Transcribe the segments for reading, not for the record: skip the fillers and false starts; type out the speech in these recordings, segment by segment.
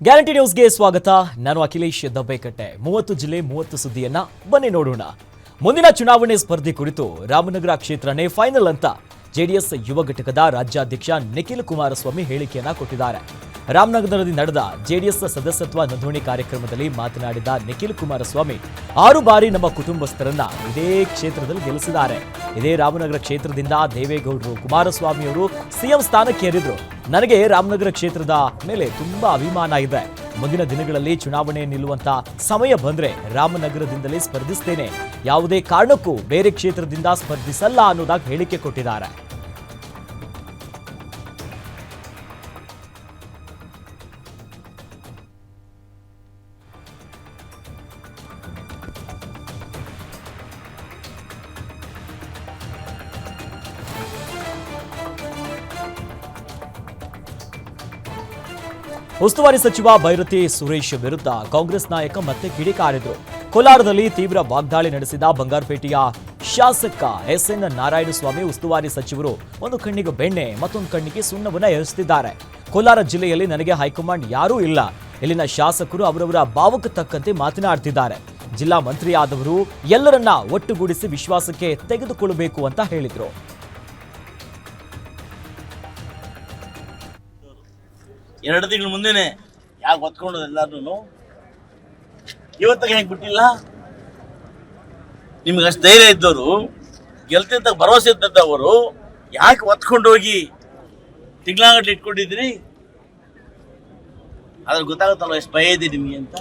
Guarantee ನ್ಯೂಸ್ಗೆ ಸ್ವಾಗತ. ನಾನು ಅಖಿಲೇಶ್ ದಬ್ಬೆಕಟ್ಟೆ. 30 ಜಿಲ್ಲೆ 30 ಸುದ್ದಿಯನ್ನ ಬನ್ನಿ ನೋಡೋಣ. ಮುಂದಿನ ಚುನಾವಣೆ ಸ್ಪರ್ಧೆ ಕುರಿತು ರಾಮನಗರ ಕ್ಷೇತ್ರನೇ ಫೈನಲ್ ಅಂತ ಜೆಡಿಎಸ್ ಯುವ ಘಟಕದ ರಾಜ್ಯಾಧ್ಯಕ್ಷ ನಿಖಿಲ್ ಕುಮಾರಸ್ವಾಮಿ ಹೇಳಿಕೆಯನ್ನ ಕೊಟ್ಟಿದ್ದಾರೆ. ರಾಮನಗರದಲ್ಲಿ ನಡೆದ ಜೆಡಿಎಸ್ ಸದಸ್ಯತ್ವ ನೋಂದಣಿ ಕಾರ್ಯಕ್ರಮದಲ್ಲಿ ಮಾತನಾಡಿದ ನಿಖಿಲ್ ಕುಮಾರಸ್ವಾಮಿ 6 ಬಾರಿ ನಮ್ಮ ಕುಟುಂಬಸ್ಥರನ್ನ ಇದೇ ಕ್ಷೇತ್ರದಲ್ಲಿ ಗೆಲ್ಲಿಸಿದ್ದಾರೆ. ಇದೇ ರಾಮನಗರ ಕ್ಷೇತ್ರದಿಂದ ದೇವೇಗೌಡರು ಕುಮಾರಸ್ವಾಮಿ ಅವರು ಸಿಎಂ ಸ್ಥಾನಕ್ಕೆ ಏರಿದ್ರು. ನನಗೆ ರಾಮನಗರ ಕ್ಷೇತ್ರದ ಮೇಲೆ ತುಂಬಾ ಅಭಿಮಾನ ಇದೆ. ಮುಂದಿನ ದಿನಗಳಲ್ಲಿ ಚುನಾವಣೆ ನಿಲ್ಲುವಂತ ಸಮಯ ಬಂದ್ರೆ ರಾಮನಗರದಿಂದಲೇ ಸ್ಪರ್ಧಿಸ್ತೇನೆ. ಯಾವುದೇ ಕಾರಣಕ್ಕೂ ಬೇರೆ ಕ್ಷೇತ್ರದಿಂದ ಸ್ಪರ್ಧಿಸಲ್ಲ ಅನ್ನೋದಾಗಿ ಹೇಳಿಕೆ ಕೊಟ್ಟಿದ್ದಾರೆ. ಉಸ್ತುವಾರಿ ಸಚಿವ ಬೈರತಿ ಸುರೇಶ್ ವಿರುದ್ಧ ಕಾಂಗ್ರೆಸ್ ನಾಯಕ ಮತ್ತೆ ಕಿಡಿಕಾರಿದ್ರು. ಕೋಲಾರದಲ್ಲಿ ತೀವ್ರ ವಾಗ್ದಾಳಿ ನಡೆಸಿದ ಬಂಗಾರಪೇಟೆಯ ಶಾಸಕ ಎಸ್ಎನ್ ನಾರಾಯಣಸ್ವಾಮಿ ಉಸ್ತುವಾರಿ ಸಚಿವರು ಒಂದು ಕಣ್ಣಿಗೆ ಬೆಣ್ಣೆ ಮತ್ತೊಂದು ಕಣ್ಣಿಗೆ ಸುಣ್ಣವನ್ನ ಎರಚಿದ್ದಾರೆ. ಕೋಲಾರ ಜಿಲ್ಲೆಯಲ್ಲಿ ನನಗೆ ಹೈಕಮಾಂಡ್ ಯಾರೂ ಇಲ್ಲ. ಇಲ್ಲಿನ ಶಾಸಕರು ಅವರವರ ಭಾವಕ್ಕೆ ತಕ್ಕಂತೆ ಮಾತನಾಡ್ತಿದ್ದಾರೆ. ಜಿಲ್ಲಾ ಮಂತ್ರಿಯಾದವರು ಎಲ್ಲರನ್ನ ಒಟ್ಟುಗೂಡಿಸಿ ವಿಶ್ವಾಸಕ್ಕೆ ತೆಗೆದುಕೊಳ್ಳಬೇಕು ಅಂತ ಹೇಳಿದ್ರು. ಎರಡು ತಿಂಗಳ ಮುಂದೆನೆ ಯಾಕೆ ಒತ್ಕೊಂಡು ಎಲ್ಲಾರು ಇವತ್ತಿಗೆ ಹೆಂಗೆ ಬಿಟ್ಟಿಲ್ಲ? ನಿಮ್ಗೆ ಅಷ್ಟು ಧೈರ್ಯ ಇದ್ದವರು, ಗೆಲ್ತಿದ್ದ ಭರವಸೆ ಇದ್ದವರು ಯಾಕೆ ಒತ್ಕೊಂಡು ಹೋಗಿ ತಿಂಗಳಾಗಟ್ಲೆ ಇಟ್ಕೊಂಡಿದ್ರಿ? ಅದ್ರ ಗೊತ್ತಾಗುತ್ತಲ್ಲ ಎಷ್ಟು ಭಯ ಇದೆ ನಿಮ್ಗೆ ಅಂತ.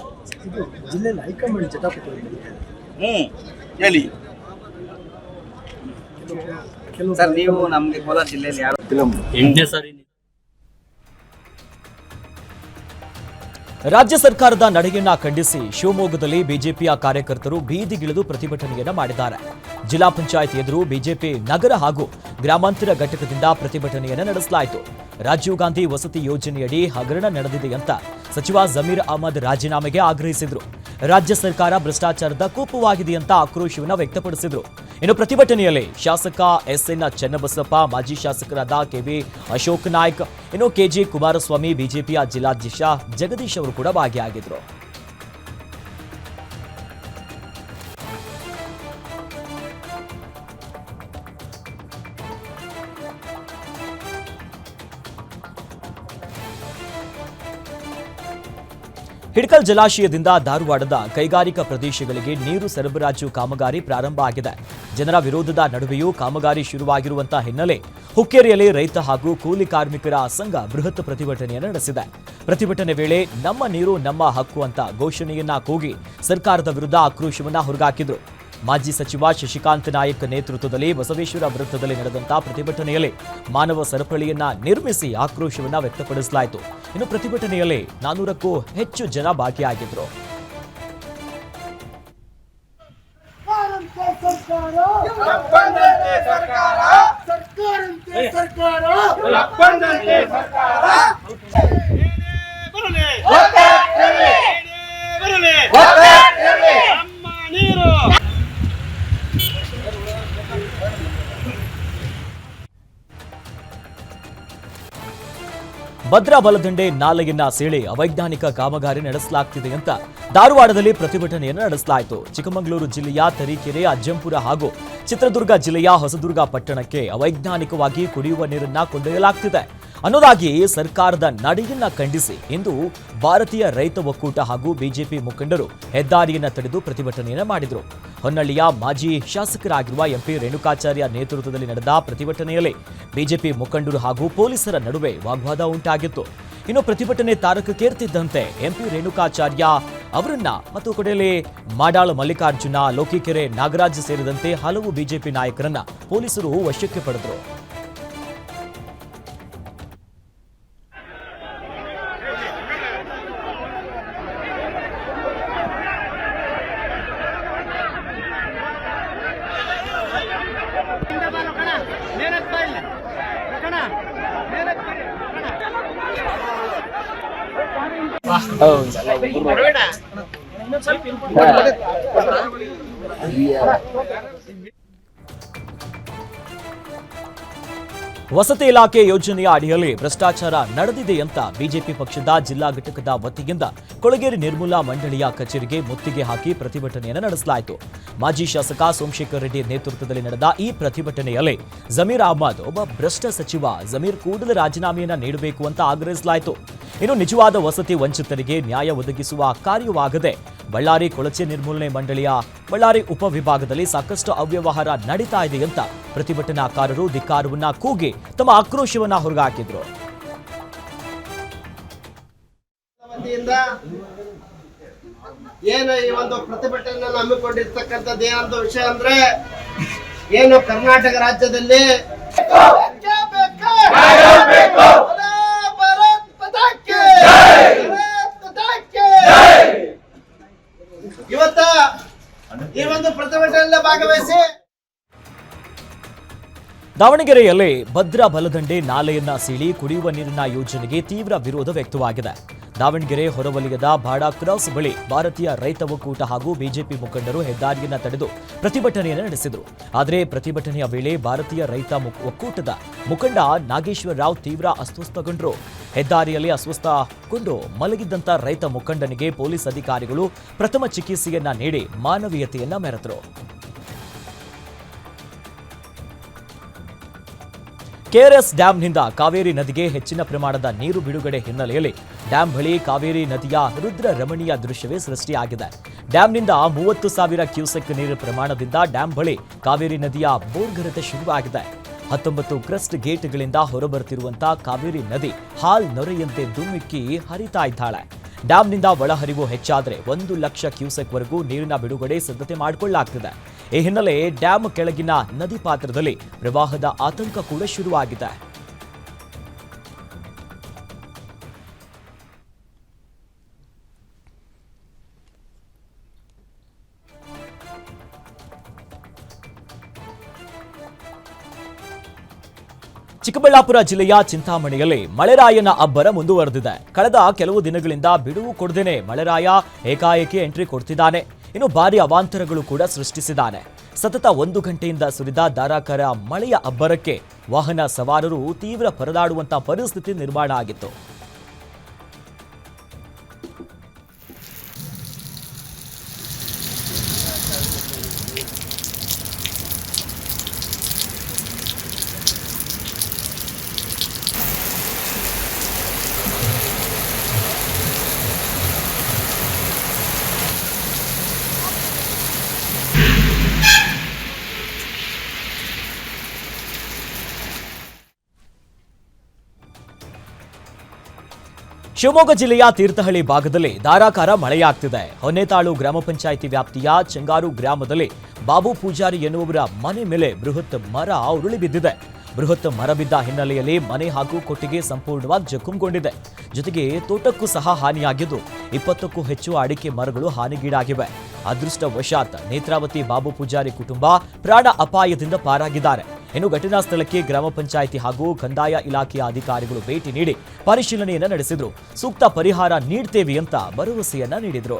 ಜಿಲ್ಲೆಯಲ್ಲಿ ಹೈಕಮಾಂಡ್ ಜಟಾಪಟಿ ಹೇಳಿ ಸರ್. ನೀವು ನಮ್ಗೆ ಕೋಲಾರ ಜಿಲ್ಲೆಯಲ್ಲಿ ಯಾರು 8ನೇ ಸಾರಿ ರಾಜ್ಯ ಸರ್ಕಾರದ ನಡೆಯನ್ನ ಖಂಡಿಸಿ ಶಿವಮೊಗ್ಗದಲ್ಲಿ ಬಿಜೆಪಿಯ ಕಾರ್ಯಕರ್ತರು ಬೀದಿಗಿಳಿದು ಪ್ರತಿಭಟನೆಯನ್ನ ಮಾಡಿದ್ದಾರೆ. ಜಿಲ್ಲಾ ಪಂಚಾಯತ್ ಎದುರು ಬಿಜೆಪಿ ನಗರ ಹಾಗೂ ಗ್ರಾಮಾಂತರ ಘಟಕದಿಂದ ಪ್ರತಿಭಟನೆಯನ್ನ ನಡೆಸಲಾಯಿತು. ರಾಜೀವ್ ಗಾಂಧಿ ವಸತಿ ಯೋಜನೆಯಡಿ ಹಗರಣ ನಡೆದಿದೆ ಅಂತ ಸಚಿವ ಜಮೀರ್ ಅಹಮದ್ ರಾಜೀನಾಮೆಗೆ ಆಗ್ರಹಿಸಿದ್ರು. ರಾಜ್ಯ ಸರ್ಕಾರ ಭ್ರಷ್ಟಾಚಾರದ ಕೂಪವಾಗಿದೆ ಅಂತ ಆಕ್ರೋಶವನ್ನ ವ್ಯಕ್ತಪಡಿಸಿದ್ರು. ಇನ್ನು ಪ್ರತಿಭಟನೆಯಲ್ಲಿ ಶಾಸಕ ಎಸ್ಎನ್ ಚನ್ನಬಸಪ್ಪ, ಮಾಜಿ ಶಾಸಕರಾದ ಕೆವಿ ಅಶೋಕ್ ನಾಯ್ಕ್, ಇನ್ನು ಕೆಜಿ ಕುಮಾರಸ್ವಾಮಿ, ಬಿಜೆಪಿಯ ಜಿಲ್ಲಾಧ್ಯಕ್ಷ ಜಗದೀಶ್ ಅವರು ಕೂಡ ಭಾಗಿಯಾಗಿದ್ರು. ಹಿಡಕಲ್ ಜಲಾಶಯದಿಂದ ಧಾರವಾಡದ ಕೈಗಾರಿಕಾ ಪ್ರದೇಶಗಳಿಗೆ ನೀರು ಸರಬರಾಜು ಕಾಮಗಾರಿ ಪ್ರಾರಂಭ ಆಗಿದೆ. ಜನರ ವಿರೋಧದ ನಡುವೆಯೂ ಕಾಮಗಾರಿ ಶುರುವಾಗಿರುವಂತಹ ಹಿನ್ನೆಲೆ ಹುಕ್ಕೇರಿಯಲ್ಲಿ ರೈತ ಹಾಗೂ ಕೂಲಿ ಕಾರ್ಮಿಕರ ಸಂಘ ಬೃಹತ್ ಪ್ರತಿಭಟನೆಯನ್ನು ನಡೆಸಿದೆ. ಪ್ರತಿಭಟನೆ ವೇಳೆ ನಮ್ಮ ನೀರು ನಮ್ಮ ಹಕ್ಕು ಅಂತ ಘೋಷಣೆಯನ್ನ ಕೂಗಿ ಸರ್ಕಾರದ ವಿರುದ್ಧ ಆಕ್ರೋಶವನ್ನ ಹೊರಗಾಕಿದ್ರು. ಮಾಜಿ ಸಚಿವ ಶಶಿಕಾಂತ್ ನಾಯಕ್ ನೇತೃತ್ವದಲ್ಲಿ ಬಸವೇಶ್ವರ ವೃತ್ತದಲ್ಲಿ ನಡೆದಂತಹ ಪ್ರತಿಭಟನೆಯಲ್ಲಿ ಮಾನವ ಸರಪಳಿಯನ್ನ ನಿರ್ಮಿಸಿ ಆಕ್ರೋಶವನ್ನ ವ್ಯಕ್ತಪಡಿಸಲಾಯಿತು. ಇನ್ನು ಪ್ರತಿಭಟನೆಯಲ್ಲಿ 400ಕ್ಕೂ ಹೆಚ್ಚು ಜನ ಭಾಗಿಯಾಗಿದ್ರು. ಭದ್ರಾ ಬಲದಂಡೆ ನಾಲೆಯನ್ನ ಸೀಳಿ ಅವೈಜ್ಞಾನಿಕ ಕಾಮಗಾರಿ ನಡೆಸಲಾಗ್ತಿದೆ ಅಂತ ಧಾರವಾಡದಲ್ಲಿ ಪ್ರತಿಭಟನೆಯನ್ನು ನಡೆಸಲಾಯಿತು. ಚಿಕ್ಕಮಗಳೂರು ಜಿಲ್ಲೆಯ ತರೀಕೆರೆ, ಅಜ್ಜಂಪುರ ಹಾಗೂ ಚಿತ್ರದುರ್ಗ ಜಿಲ್ಲೆಯ ಹೊಸದುರ್ಗ ಪಟ್ಟಣಕ್ಕೆ ಅವೈಜ್ಞಾನಿಕವಾಗಿ ಕುಡಿಯುವ ನೀರನ್ನ ಕೊಂಡೊಯ್ಯಲಾಗ್ತಿದೆ ಅನ್ನೋದಾಗಿ ಸರ್ಕಾರದ ನಡೆಯನ್ನ ಖಂಡಿಸಿ ಇಂದು ಭಾರತೀಯ ರೈತ ಒಕ್ಕೂಟ ಹಾಗೂ ಬಿಜೆಪಿ ಮುಖಂಡರು ಹೆದ್ದಾರಿಯನ್ನ ತಡೆದು ಪ್ರತಿಭಟನೆಯನ್ನ ಮಾಡಿದ್ರು. ಹೊನ್ನಳ್ಳಿಯ ಮಾಜಿ ಶಾಸಕರಾಗಿರುವ ಎಂಪಿ ರೇಣುಕಾಚಾರ್ಯ ನೇತೃತ್ವದಲ್ಲಿ ನಡೆದ ಪ್ರತಿಭಟನೆಯಲ್ಲಿ ಬಿಜೆಪಿ ಮುಖಂಡರು ಹಾಗೂ ಪೊಲೀಸರ ನಡುವೆ ವಾಗ್ವಾದ ಉಂಟಾಗಿತ್ತು. ಇನ್ನು ಪ್ರತಿಭಟನೆ ತಾರಕಕ್ಕೇರ್ತಿದ್ದಂತೆ ಎಂಪಿ ರೇಣುಕಾಚಾರ್ಯ ಅವರನ್ನ ಮತ್ತು ಕೊಡೆಯಲ್ಲಿ ಮಾಡಾಳ್ ಮಲ್ಲಿಕಾರ್ಜುನ, ಲೋಕಿಕೆರೆ ನಾಗರಾಜ್ ಸೇರಿದಂತೆ ಹಲವು ಬಿಜೆಪಿ ನಾಯಕರನ್ನ ಪೊಲೀಸರು ವಶಕ್ಕೆ ಪಡೆದರು. ವಸತಿ ಇಲಾಖೆ ಯೋಜನೆಯ ಅಡಿಯಲ್ಲಿ ಭ್ರಷ್ಟಾಚಾರ ನಡೆದಿದೆ ಅಂತ ಬಿಜೆಪಿ ಪಕ್ಷದ ಜಿಲ್ಲಾ ಘಟಕದ ವತಿಯಿಂದ ಕೊಳಗೇರಿ ನಿರ್ಮೂಲಾ ಮಂಡಳಿಯ ಕಚೇರಿಗೆ ಮುತ್ತಿಗೆ ಹಾಕಿ ಪ್ರತಿಭಟನೆಯನ್ನು ನಡೆಸಲಾಯಿತು. ಮಾಜಿ ಶಾಸಕ ಸೋಮಶೇಖರ್ ರೆಡ್ಡಿ ನೇತೃತ್ವದಲ್ಲಿ ನಡೆದ ಈ ಪ್ರತಿಭಟನೆಯಲ್ಲಿ ಜಮೀರ್ ಅಹಮದ್ ಒಬ್ಬ ಭ್ರಷ್ಟ ಸಚಿವ ಜಮೀರ್ ಕೂಡಲೇ ರಾಜೀನಾಮೆಯನ್ನ ನೀಡಬೇಕು ಅಂತ ಆಗ್ರಹಿಸಲಾಯಿತು. ಇನ್ನು ನಿಜವಾದ ವಸತಿ ವಂಚಿತರಿಗೆ ನ್ಯಾಯ ಒದಗಿಸುವ ಕಾರ್ಯವಾಗದೆ ಬಳ್ಳಾರಿ ಕೊಳಚೆ ನಿರ್ಮೂಲನೆ ಮಂಡಳಿಯ ಬಳ್ಳಾರಿ ಉಪವಿಭಾಗದಲ್ಲಿ ಸಾಕಷ್ಟು ಅವ್ಯವಹಾರ ನಡೀತಾ ಇದೆ ಅಂತ ಪ್ರತಿಭಟನಾಕಾರರು ಧಿಕ್ಕಾರವನ್ನ ಕೂಗಿ ತಮ್ಮ ಆಕ್ರೋಶವನ್ನ ಹೊರಹಾಕಿದ್ರು. ಏನು ಈ ಒಂದು ಪ್ರತಿಭಟನೆ ಹಮ್ಮಿಕೊಂಡಿರ್ತಕ್ಕಂಥದ್ದು ಏನಂತ ವಿಷಯ ಅಂದ್ರೆ ಏನು ಕರ್ನಾಟಕ ರಾಜ್ಯದಲ್ಲಿ ಇವತ್ತ ಈ ಒಂದು ಪ್ರತಿಭಟನೆಯಲ್ಲಿ ಭಾಗವಹಿಸಿ ದಾವಣಗೆರೆಯಲ್ಲಿ ಭದ್ರಾ ಬಲದಂಡೆ ನಾಲೆಯನ್ನ ಸೀಳಿ ಕುಡಿಯುವ ನೀರಿನ ಯೋಜನೆಗೆ ತೀವ್ರ ವಿರೋಧ ವ್ಯಕ್ತವಾಗಿದೆ. ದಾವಣಗೆರೆ ಹೊರವಲಯದ ಬಾಡಾ ಕ್ರಾಸ್ ಬಳಿ ಭಾರತೀಯ ರೈತ ಒಕ್ಕೂಟ ಹಾಗೂ ಬಿಜೆಪಿ ಮುಖಂಡರು ಹೆದ್ದಾರಿಯನ್ನ ತಡೆದು ಪ್ರತಿಭಟನೆಯನ್ನು ನಡೆಸಿದರು. ಆದರೆ ಪ್ರತಿಭಟನೆಯ ವೇಳೆ ಭಾರತೀಯ ರೈತ ಒಕ್ಕೂಟದ ಮುಖಂಡ ನಾಗೇಶ್ವರ ರಾವ್ ತೀವ್ರ ಅಸ್ವಸ್ಥಗೊಂಡರು. ಹೆದ್ದಾರಿಯಲ್ಲಿ ಅಸ್ವಸ್ಥಗೊಂಡು ಮಲಗಿದ್ದಂತ ರೈತ ಮುಖಂಡನಿಗೆ ಪೊಲೀಸ್ ಅಧಿಕಾರಿಗಳು ಪ್ರಥಮ ಚಿಕಿತ್ಸೆಯನ್ನ ನೀಡಿ ಮಾನವೀಯತೆಯನ್ನ ಮೆರೆದರು. ಕೆಆರ್ಎಸ್ ಡ್ಯಾಂನಿಂದ ಕಾವೇರಿ ನದಿಗೆ ಹೆಚ್ಚಿನ ಪ್ರಮಾಣದ ನೀರು ಬಿಡುಗಡೆ ಹಿನ್ನೆಲೆಯಲ್ಲಿ ಡ್ಯಾಂ ಬಳಿ ಕಾವೇರಿ ನದಿಯ ರುದ್ರ ರಮಣೀಯ ದೃಶ್ಯವೇ ಸೃಷ್ಟಿಯಾಗಿದೆ. ಡ್ಯಾಂನಿಂದ 30,000 ಕ್ಯೂಸೆಕ್ ನೀರು ಪ್ರಮಾಣದಿಂದ ಡ್ಯಾಂ ಬಳಿ ಕಾವೇರಿ ನದಿಯ ಬೋರ್ಗರೆತ ಶುರುವಾಗಿದೆ. 19 ಕ್ರಸ್ಟ್ ಗೇಟ್ಗಳಿಂದ ಹೊರಬರುತ್ತಿರುವಂತಹ ಕಾವೇರಿ ನದಿ ಹಾಲ್ ನೊರೆಯಂತೆ ಧುಮ್ಮಿಕ್ಕಿ ಹರಿತಾ ಇದ್ದಾಳೆ. ಡ್ಯಾಂನಿಂದ ಒಳಹರಿವು ಹೆಚ್ಚಾದರೆ 1 ಲಕ್ಷ ಕ್ಯೂಸೆಕ್ ವರೆಗೂ ನೀರಿನ ಬಿಡುಗಡೆ ಸಿದ್ಧತೆ ಮಾಡಿಕೊಳ್ಳಲಾಗ್ತಿದೆ. ಈ ಹಿನ್ನೆಲೆ ಡ್ಯಾಂ ಕೆಳಗಿನ ನದಿ ಪಾತ್ರದಲ್ಲಿ ಪ್ರವಾಹದ ಆತಂಕ ಕೂಡ ಶುರುವಾಗಿದೆ. ಚಿಕ್ಕಬಳ್ಳಾಪುರ ಜಿಲ್ಲೆಯ ಚಿಂತಾಮಣಿಯಲ್ಲಿ ಮಳೆರಾಯನ ಅಬ್ಬರ ಮುಂದುವರೆದಿದೆ. ಕಳೆದ ಕೆಲವು ದಿನಗಳಿಂದ ಬಿಡುವು ಕೊಡದೇನೆ ಮಳೆರಾಯ ಏಕಾಏಕಿ ಎಂಟ್ರಿ ಕೊಡ್ತಿದ್ದಾನೆ. ಇನ್ನು ಭಾರಿ ಅವಾಂತರಗಳು ಕೂಡ ಸೃಷ್ಟಿಸಿದ್ದಾನೆ. ಸತತ 1 ಗಂಟೆಯಿಂದ ಸುರಿದ ಧಾರಾಕಾರ ಮಳೆಯ ಅಬ್ಬರಕ್ಕೆ ವಾಹನ ಸವಾರರು ತೀವ್ರ ಪರದಾಡುವಂತಹ ಪರಿಸ್ಥಿತಿ ನಿರ್ಮಾಣ ಆಗಿತ್ತು. ಶಿವಮೊಗ್ಗ ಜಿಲ್ಲೆಯ ತೀರ್ಥಹಳ್ಳಿ ಭಾಗದಲ್ಲಿ ಧಾರಾಕಾರ ಮಳೆಯಾಗ್ತಿದೆ. ಹೊನ್ನೇತಾಳು ಗ್ರಾಮ ಪಂಚಾಯಿತಿ ವ್ಯಾಪ್ತಿಯ ಚೆಂಗಾರು ಗ್ರಾಮದಲ್ಲಿ ಬಾಬು ಪೂಜಾರಿ ಎನ್ನುವವರ ಮನೆ ಮೇಲೆ ಬೃಹತ್ ಮರ ಉರುಳಿ ಬಿದ್ದಿದೆ. ಬೃಹತ್ ಮರ ಬಿದ್ದ ಹಿನ್ನೆಲೆಯಲ್ಲಿ ಮನೆ ಹಾಗೂ ಕೊಟ್ಟಿಗೆ ಸಂಪೂರ್ಣವಾಗಿ ಜಖಂಗೊಂಡಿದೆ. ಜೊತೆಗೆ ತೋಟಕ್ಕೂ ಸಹ ಹಾನಿಯಾಗಿದ್ದು 20ಕ್ಕೂ ಹೆಚ್ಚು ಅಡಿಕೆ ಮರಗಳು ಹಾನಿಗೀಡಾಗಿವೆ. ಅದೃಷ್ಟವಶಾತ್ ನೇತ್ರಾವತಿ ಬಾಬು ಪೂಜಾರಿ ಕುಟುಂಬ ಪ್ರಾಣ ಅಪಾಯದಿಂದ ಪಾರಾಗಿದ್ದಾರೆ. ಇನ್ನು ಘಟನಾ ಸ್ಥಳಕ್ಕೆ ಗ್ರಾಮ ಪಂಚಾಯಿತಿ ಹಾಗೂ ಕಂದಾಯ ಇಲಾಖೆಯ ಅಧಿಕಾರಿಗಳು ಭೇಟಿ ನೀಡಿ ಪರಿಶೀಲನೆಯನ್ನ ನಡೆಸಿದ್ರು. ಸೂಕ್ತ ಪರಿಹಾರ ನೀಡ್ತೇವೆ ಅಂತ ಭರವಸೆಯನ್ನ ನೀಡಿದ್ರು.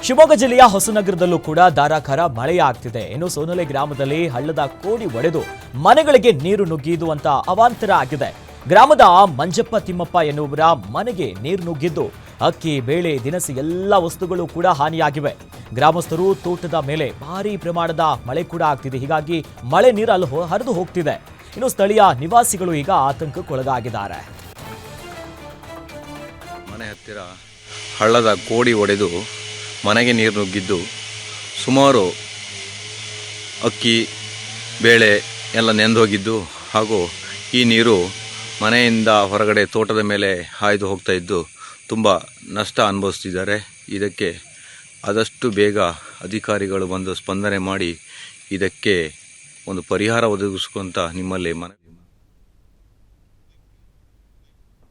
ಶಿವಮೊಗ್ಗ ಜಿಲ್ಲೆಯ ಹೊಸನಗರದಲ್ಲೂ ಕೂಡ ಧಾರಾಕಾರ ಮಳೆಯಾಗ್ತಿದೆ. ಇನ್ನು ಸೋನಲೆ ಗ್ರಾಮದಲ್ಲಿ ಹಳ್ಳದ ಕೋಡಿ ಒಡೆದು ಮನೆಗಳಿಗೆ ನೀರು ನುಗ್ಗಿದ್ದು ಅಂತ ಅವಾಂತರ ಆಗಿದೆ. ಗ್ರಾಮದ ಮಂಜಪ್ಪ ತಿಮ್ಮಪ್ಪ ಎನ್ನುವರ ಮನೆಗೆ ನೀರು ನುಗ್ಗಿದ್ದು ಅಕ್ಕಿ, ಬೇಳೆ, ದಿನಸಿ ಎಲ್ಲ ವಸ್ತುಗಳು ಕೂಡ ಹಾನಿಯಾಗಿವೆ. ಗ್ರಾಮಸ್ಥರು ತೋಟದ ಮೇಲೆ ಭಾರೀ ಪ್ರಮಾಣದ ಮಳೆ ಕೂಡ ಆಗ್ತಿದೆ. ಹೀಗಾಗಿ ಮಳೆ ನೀರು ಅಲ್ಲಿ ಹರಿದು ಹೋಗ್ತಿದೆ. ಇನ್ನು ಸ್ಥಳೀಯ ನಿವಾಸಿಗಳು ಈಗ ಆತಂಕಕ್ಕೊಳಗಾಗಿದ್ದಾರೆ. ಮನೆ ಹತ್ತಿರ ಹಳ್ಳದ ಕೋಡಿ ಒಡೆದು ಮನೆಗೆ ನೀರು ನುಗ್ಗಿದ್ದು ಸುಮಾರು ಅಕ್ಕಿ, ಬೇಳೆ ಎಲ್ಲ ನೆಂದೋಗಿದ್ದು ಹಾಗೂ ಈ ನೀರು ಮನೆಯಿಂದ ಹೊರಗಡೆ ತೋಟದ ಮೇಲೆ ಹಾಯ್ದು ಹೋಗ್ತಾ ಇದ್ದು ತುಂಬ ನಷ್ಟ ಅನುಭವಿಸ್ತಿದ್ದಾರೆ. ಇದಕ್ಕೆ ಆದಷ್ಟು ಬೇಗ ಅಧಿಕಾರಿಗಳು ಬಂದು ಸ್ಪಂದನೆ ಮಾಡಿ ಇದಕ್ಕೆ ಒಂದು ಪರಿಹಾರ ಒದಗಿಸುವಂತ ನಿಮ್ಮಲ್ಲಿ ಮನವಿ.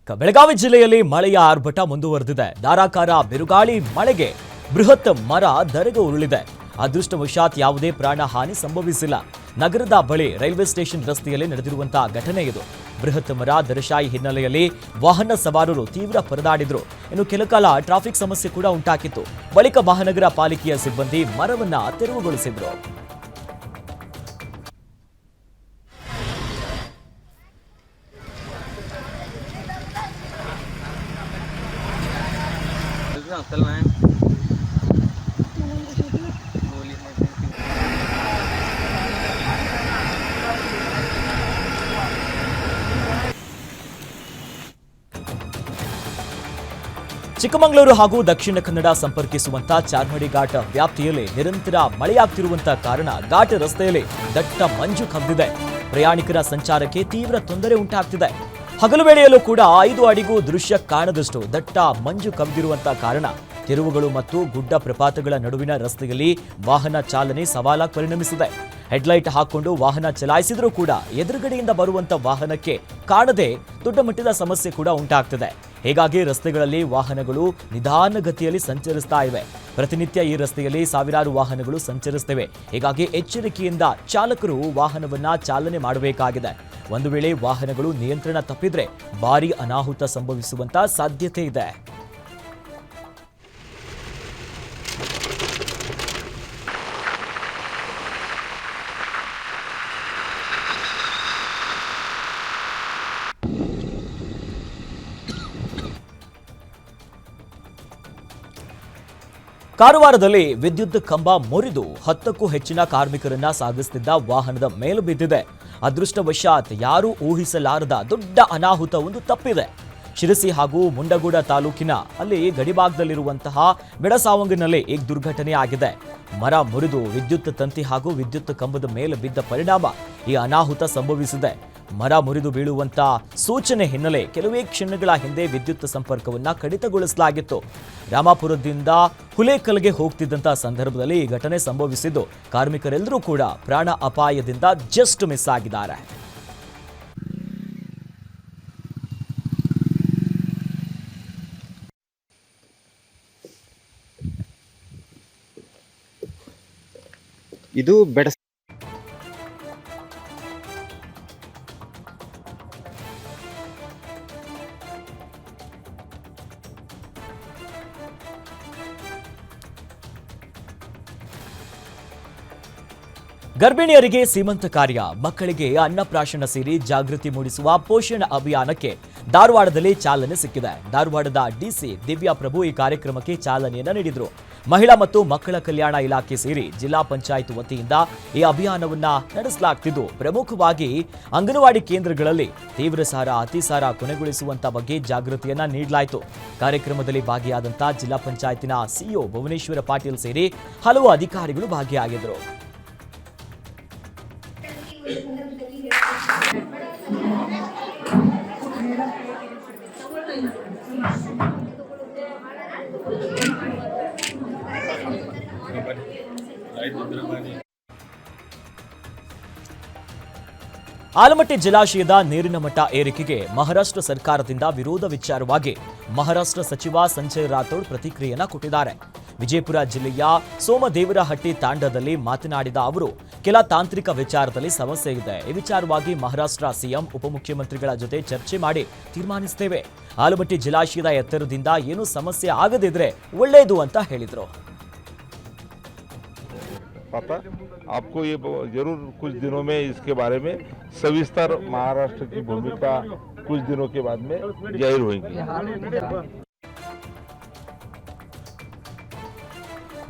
ಬೆಳಗಾವಿ ಜಿಲ್ಲೆಯಲ್ಲಿ ಮಳೆಯ ಆರ್ಭಟ ಮುಂದುವರೆದಿದೆ. ಧಾರಾಕಾರ ಬಿರುಗಾಳಿ ಮಳೆಗೆ ಬೃಹತ್ ಮರ ಧರೆಗೆ ಉರುಳಿದೆ. ಅದೃಷ್ಟವಶಾತ್ ಯಾವುದೇ ಪ್ರಾಣ ಹಾನಿ ಸಂಭವಿಸಿಲ್ಲ. ನಗರದ ಬಳಿ ರೈಲ್ವೆ ಸ್ಟೇಷನ್ ರಸ್ತೆಯಲ್ಲಿ ನಡೆದಿರುವಂತಹ ಘಟನೆ ಇದು. ಬೃಹತ್ ಮರ ದರಶಾಯಿ ಹಿನ್ನೆಲೆಯಲ್ಲಿ ವಾಹನ ಸವಾರರು ತೀವ್ರ ಪರದಾಡಿದ್ರು. ಇನ್ನು ಕೆಲಕಾಲ ಟ್ರಾಫಿಕ್ ಸಮಸ್ಯೆ ಕೂಡ ಉಂಟಾಗಿತ್ತು. ಬಳಿಕ ಮಹಾನಗರ ಪಾಲಿಕೆಯ ಸಿಬ್ಬಂದಿ ಮರವನ್ನ ತೆರವುಗೊಳಿಸಿದ್ರು. ಚಿಕ್ಕಮಗಳೂರು ಹಾಗೂ ದಕ್ಷಿಣ ಕನ್ನಡ ಸಂಪರ್ಕಿಸುವಂತ ಚಾರ್ಮಡಿ ಘಾಟ್ ವ್ಯಾಪ್ತಿಯಲ್ಲಿ ನಿರಂತರ ಮಳೆಯಾಗ್ತಿರುವಂತಹ ಕಾರಣ ಘಾಟ್ ರಸ್ತೆಯಲ್ಲಿ ದಟ್ಟ ಮಂಜು ಕವಿದಿದೆ. ಪ್ರಯಾಣಿಕರ ಸಂಚಾರಕ್ಕೆ ತೀವ್ರ ತೊಂದರೆ ಉಂಟಾಗ್ತಿದೆ. ಹಗಲು ವೇಳೆಯಲ್ಲೂ ಕೂಡ 5 ಅಡಿಗೂ ದೃಶ್ಯ ಕಾಣದಷ್ಟು ದಟ್ಟ ಮಂಜು ಕವಿದಿರುವಂತಹ ಕಾರಣ ತಿರುವುಗಳು ಮತ್ತು ಗುಡ್ಡ ಪ್ರಪಾತಗಳ ನಡುವಿನ ರಸ್ತೆಯಲ್ಲಿ ವಾಹನ ಚಾಲನೆ ಸವಾಲಾಗಿ ಪರಿಣಮಿಸಿದೆ. ಹೆಡ್ಲೈಟ್ ಹಾಕೊಂಡು ವಾಹನ ಚಲಾಯಿಸಿದ್ರೂ ಕೂಡ ಎದುರುಗಡೆಯಿಂದ ಬರುವಂತ ವಾಹನಕ್ಕೆ ಕಾಣದೆ ದೊಡ್ಡ ಮಟ್ಟದ ಸಮಸ್ಯೆ ಕೂಡ ಉಂಟಾಗ್ತಿದೆ. ಹೀಗಾಗಿ ರಸ್ತೆಗಳಲ್ಲಿ ವಾಹನಗಳು ನಿಧಾನಗತಿಯಲ್ಲಿ ಸಂಚರಿಸ್ತಾ ಇವೆ. ಪ್ರತಿನಿತ್ಯ ಈ ರಸ್ತೆಯಲ್ಲಿ ಸಾವಿರಾರು ವಾಹನಗಳು ಸಂಚರಿಸುತ್ತಿವೆ. ಹೀಗಾಗಿ ಎಚ್ಚರಿಕೆಯಿಂದ ಚಾಲಕರು ವಾಹನವನ್ನ ಚಾಲನೆ ಮಾಡಬೇಕಾಗಿದೆ. ಒಂದು ವೇಳೆ ವಾಹನಗಳು ನಿಯಂತ್ರಣ ತಪ್ಪಿದ್ರೆ ಭಾರೀ ಅನಾಹುತ ಸಂಭವಿಸುವಂತ ಸಾಧ್ಯತೆ ಇದೆ. ಕಾರವಾರದಲ್ಲಿ ವಿದ್ಯುತ್ ಕಂಬ ಮುರಿದು 10ಕ್ಕೂ ಹೆಚ್ಚಿನ ಕಾರ್ಮಿಕರನ್ನ ಸಾಗಿಸುತ್ತಿದ್ದ ವಾಹನದ ಮೇಲು ಬಿದ್ದಿದೆ. ಅದೃಷ್ಟವಶಾತ್ ಯಾರೂ ಊಹಿಸಲಾರದ ದೊಡ್ಡ ಅನಾಹುತ ಒಂದು ತಪ್ಪಿದೆ. ಶಿರಸಿ ಹಾಗೂ ಮುಂಡಗೋಡ ತಾಲೂಕಿನ ಅಲ್ಲಿ ಗಡಿಭಾಗದಲ್ಲಿರುವಂತಹ ಬೆಡಸಾವಂಗಿನಲ್ಲಿ ಈ ದುರ್ಘಟನೆ ಆಗಿದೆ. ಮರ ಮುರಿದು ವಿದ್ಯುತ್ ತಂತಿ ಹಾಗೂ ವಿದ್ಯುತ್ ಕಂಬದ ಮೇಲೆ ಬಿದ್ದ ಪರಿಣಾಮ ಈ ಅನಾಹುತ ಸಂಭವಿಸಿದೆ. ಮರ ಮುರಿದು ಬೀಳುವಂತ ಸೂಚನೆ ಹಿನ್ನೆಲೆ ಕೆಲವೇ ಕ್ಷಣಗಳ ಹಿಂದೆ ವಿದ್ಯುತ್ ಸಂಪರ್ಕವನ್ನ ಕಡಿತಗೊಳಿಸಲಾಗಿತ್ತು. ರಾಮಾಪುರದಿಂದ ಹುಲೇಕಲ್ಗೆ ಹೋಗ್ತಿದ್ದಂತಹ ಸಂದರ್ಭದಲ್ಲಿ ಈ ಘಟನೆ ಸಂಭವಿಸಿದ್ದು ಕಾರ್ಮಿಕರೆಲ್ಲರೂ ಕೂಡ ಪ್ರಾಣ ಅಪಾಯದಿಂದ ಜಸ್ಟ್ ಮಿಸ್ ಆಗಿದ್ದಾರೆ. ಇದು ಬೆಡ ಗರ್ಭಿಣಿಯರಿಗೆ ಸೀಮಂತ ಕಾರ್ಯ, ಮಕ್ಕಳಿಗೆ ಅನ್ನಪ್ರಾಶನ ಸೇರಿ ಜಾಗೃತಿ ಮೂಡಿಸುವ ಪೋಷಣ ಅಭಿಯಾನಕ್ಕೆ ಧಾರವಾಡದಲ್ಲಿ ಚಾಲನೆ ಸಿಕ್ಕಿದೆ. ಧಾರವಾಡದ ಡಿಸಿ ದಿವ್ಯಾ ಪ್ರಭು ಈ ಕಾರ್ಯಕ್ರಮಕ್ಕೆ ಚಾಲನೆಯನ್ನು ನೀಡಿದರು. ಮಹಿಳಾ ಮತ್ತು ಮಕ್ಕಳ ಕಲ್ಯಾಣ ಇಲಾಖೆ ಸೇರಿ ಜಿಲ್ಲಾ ಪಂಚಾಯತ್ ವತಿಯಿಂದ ಈ ಅಭಿಯಾನವನ್ನ ನಡೆಸಲಾಗುತ್ತಿದ್ದು, ಪ್ರಮುಖವಾಗಿ ಅಂಗನವಾಡಿ ಕೇಂದ್ರಗಳಲ್ಲಿ ತೀವ್ರಸಾರ ಅತಿಸಾರ ಕೊನೆಗೊಳಿಸುವಂತ ಬಗ್ಗೆ ಜಾಗೃತಿಯನ್ನ ನೀಡಲಾಯಿತು. ಕಾರ್ಯಕ್ರಮದಲ್ಲಿ ಭಾಗಿಯಾದಂತ ಜಿಲ್ಲಾ ಪಂಚಾಯತಿನ ಸಿಇಒ ಭುವನೇಶ್ವರ ಪಾಟೀಲ್ ಸೇರಿ ಹಲವು ಅಧಿಕಾರಿಗಳು ಭಾಗಿಯಾಗಿದ್ದರು. ಆಲಮಟ್ಟಿ ಜಲಾಶಯದ ನೀರಿನ ಮಟ್ಟ ಏರಿಕೆಗೆ ಮಹಾರಾಷ್ಟ್ರ ಸರ್ಕಾರದಿಂದ ವಿರೋಧ ವಿಚಾರವಾಗಿ ಮಹಾರಾಷ್ಟ್ರ ಸಚಿವ ಸಂಜಯ್ ರಾಥೋಡ್ ಪ್ರತಿಕ್ರಿಯೆಯನ್ನ ಕೊಟ್ಟಿದ್ದಾರೆ. ವಿಜಯಪುರ ಜಿಲ್ಲೆಯ ಸೋಮದೇವರಹಟ್ಟಿ ತಾಂಡದಲ್ಲಿ ಮಾತನಾಡಿದ ಅವರು, ಕೆಲ ತಾಂತ್ರಿಕ ವಿಚಾರದಲ್ಲಿ ಸಮಸ್ಯೆ ಇದೆ. ಈ ವಿಚಾರವಾಗಿ ಮಹಾರಾಷ್ಟ್ರ ಸಿಎಂ ಉಪಮುಖ್ಯಮಂತ್ರಿಗಳ ಜೊತೆ ಚರ್ಚೆ ಮಾಡಿ ತೀರ್ಮಾನಿಸುತ್ತೇವೆ. ಆಲಮಟ್ಟಿ ಜಲಾಶಯದ ಎತ್ತರದಿಂದ ಏನು ಸಮಸ್ಯೆ ಆಗದಿದ್ರೆ ಒಳ್ಳೆಯದು ಅಂತ ಹೇಳಿದರು. पता आपको ये जरूर कुछ दिनों में इसके बारे में सविस्तर महाराष्ट्र की भूमिका कुछ दिनों के बाद में जाहिर होगी.